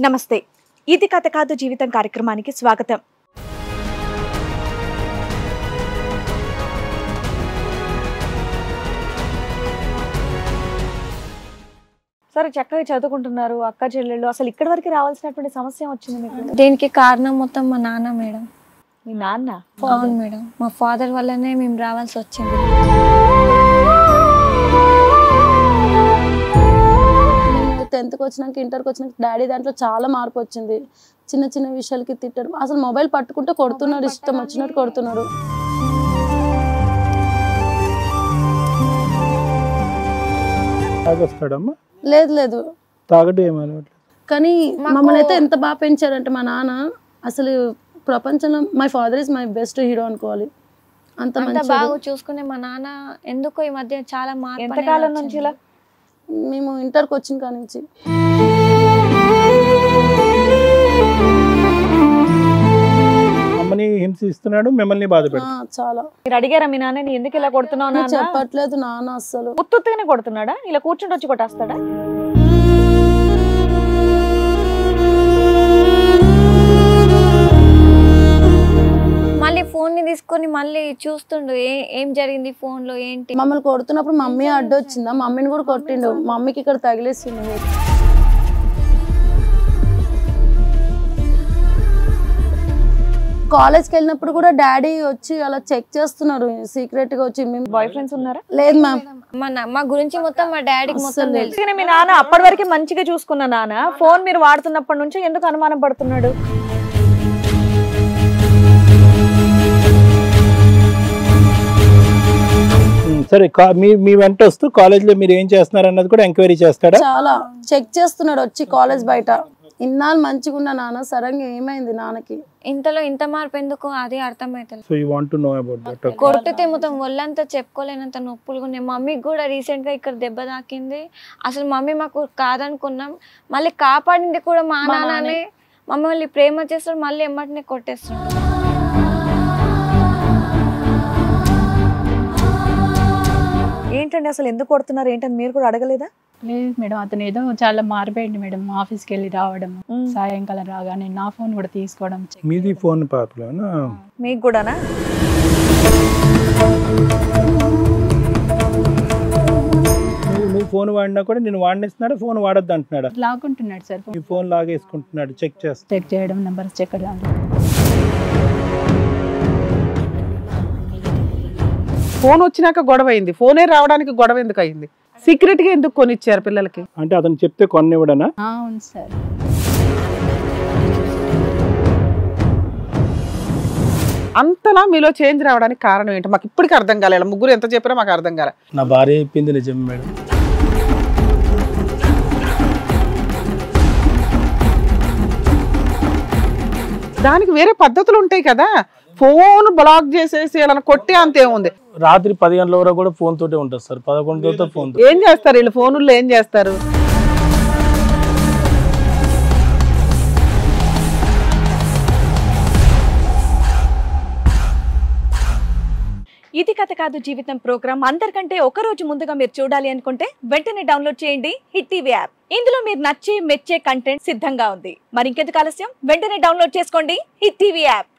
నమస్తే, ఇది కథ కాదు జీవితం కార్యక్రమానికి స్వాగతం. సరే, చక్కగా చదువుకుంటున్నారు అక్క చెల్లెళ్ళు, అసలు ఇక్కడి వరకు రావాల్సినటువంటి సమస్య వచ్చింది మీకు? దీనికి కారణం మొత్తం మా నాన్న మేడం. మీ నాన్న? అవును మేడం, మా ఫాదర్ వల్లనే మేము రావాల్సి వచ్చింది. 10th వచ్చినాక ఇంటర్కి వచ్చినాక డాడీ దాంట్లో చాలా మార్పు వచ్చింది. చిన్న చిన్న విషయాలకి తిట్టడం, అసలు మొబైల్ పట్టుకుంటే కొడుతున్నాడు, ఇష్టం వచ్చినట్టు కొడుతున్నాడు. లేదు లేదు కానీ మమ్మల్ని అయితే ఎంత బాగా పెంచారంటే మా నాన్న, అసలు ప్రపంచంలో my father is my best hero అనుకోవాలి. అంత బాగా చూసుకునే మా నాన్న ఎందుకో ఈ మధ్య చాలా మార్పు. ఎంతకాలం నుంచి ఇలా? మేము ఇంటర్కి వచ్చిన కాడి నుంచి. అమ్మని హింసిస్తున్నాడు, మిమ్మల్ని బాధ పెడుతున్నాడు. చాలా. మీరు అడిగారా మీ నాన్నని ఎందుకు ఇలా కొడుతున్నావు? చెప్పట్లేదు నాన్న, అస్సలు ఉత్తుగానే కొడుతున్నాడా? ఇలా కూర్చుంటే వచ్చి కొట్టేస్తాడా? మళ్ళీ ఫోన్ ని తీసుకొని మళ్ళీ చూస్తుండు ఏం జరిగింది ఫోన్ లో ఏంటి. మమ్మల్ని కొడుతున్నప్పుడు మమ్మీ అడ్డొచ్చిందా, మమ్మీని కూడా కొట్టిండు, మమ్మీకి ఇక్కడ తగిలేసిండు. కాలేజ్కి వెళ్ళినప్పుడు కూడా డాడీ వచ్చి అలా చెక్ చేస్తున్నారు సీక్రెట్ గా వచ్చి. మేము బాయ్ ఫ్రెండ్స్ ఉన్నారా? లేదు మ్యామ్. మా గురించి మొత్తం మా డాడీకి మొత్తం తెలుసు. మీ నాన్న అప్పటి వరకు మంచిగా చూసుకున్న నాన్న ఫోన్ మీరు వాడుతున్నప్పటి నుంచి ఎందుకు అనుమానం పడుతున్నాడు? సరే, మీ వెంట వస్తూ కాలేజ్ లో మీరు ఏం చేస్తున్నారు అన్నది కూడా ఎంక్వైరీ చేస్తాడా? చాలా చెక్ చేస్తున్నాడు వచ్చి కాలేజ్ బయట. ఇన్నాళ్ళు మంచిగా ఉన్న నాన్న సడన్గా ఏమైంది నాన్నకి? ఇంతలో ఇంత మార్పు ఎందుకు అదే అర్థమైతలేదు. So you want to know about that. కొడితే మొత్తం ఒళ్ళంతా చెప్పుకోలేనంత నొప్పులుగా ఉన్నాయి. మమ్మీకి కూడా రీసెంట్ గా ఇక్కడ దెబ్బ తాకింది. అసలు మమ్మీ మాకు కాదనుకున్నాం, మళ్ళీ కాపాడింది కూడా మా నాన్ననే. మమ్మల్ని ప్రేమ చేస్తాడు, మళ్ళీ ఎమ్మటినే కొట్టేస్తాడు. ఏంటండి అసలు ఎందుకు కొడుతున్నారు ఏంటని మీరు కూడా అడగలేదా? లేదు మేడం, అతను ఏదో చాలా మారిపోయింది మేడం. ఆఫీస్కి వెళ్ళి రావడం, సాయంకాలం రాగానే నా ఫోన్ కూడా తీసుకోవడం. మీది ఫోన్ పాపలోనా? మీకు కూడానా? నువ్వు ఫోన్ వాడినా కూడా నేను వాడిస్తున్నాడు, ఫోన్ వాడొద్దు అంటున్నాడు. లాక్కుంటున్నాడు సార్, మీ ఫోన్ లాగేసుకుంటున్నాడు. చెక్ చేయడం, నెంబర్స్ చెక్ చేయడం. ఫోన్ వచ్చినాక గొడవ అయింది, ఫోనే రావడానికి గొడవ ఎందుకు అయింది? సీక్రెట్ గా ఎందుకు కొనిచ్చారు పిల్లలకి? అంటే అతను చెప్తే కొనివ్వడనా? అవును సార్. అంతలా మీలో చేంజ్ రావడానికి కారణం ఏంటి? మాకు ఇప్పటికీ అర్థం కాలేదు. ముగ్గురు ఎంత చెప్పినా మాకు అర్థం కాలే. నా భార్య చెప్పింది నిజం మేడం. దానికి వేరే పద్ధతులు ఉంటాయి కదా. ఫోన్ బ్లాక్ చేసేసి అలా కొట్టి అంతేముంది. రాత్రి 10 గంటల వరకు కూడా ఫోన్ తోటే ఉంటుంది సార్. 11 ఫోన్. ఏం చేస్తారు వీళ్ళు ఫోనుల్లో? ఏం చేస్తారు? ఇది కథ కాదు జీవితం ప్రోగ్రామ్ అందరికంటే ఒక రోజు ముందుగా మీరు చూడాలి అనుకుంటే వెంటనే డౌన్లోడ్ చేయండి హిట్ టీవీ యాప్. ఇందులో మీరు నచ్చే మెచ్చే కంటెంట్ సిద్ధంగా ఉంది. మరి ఇంకెందుకు ఆలస్యం, వెంటనే డౌన్లోడ్ చేసుకోండి హిట్ టీవీ యాప్.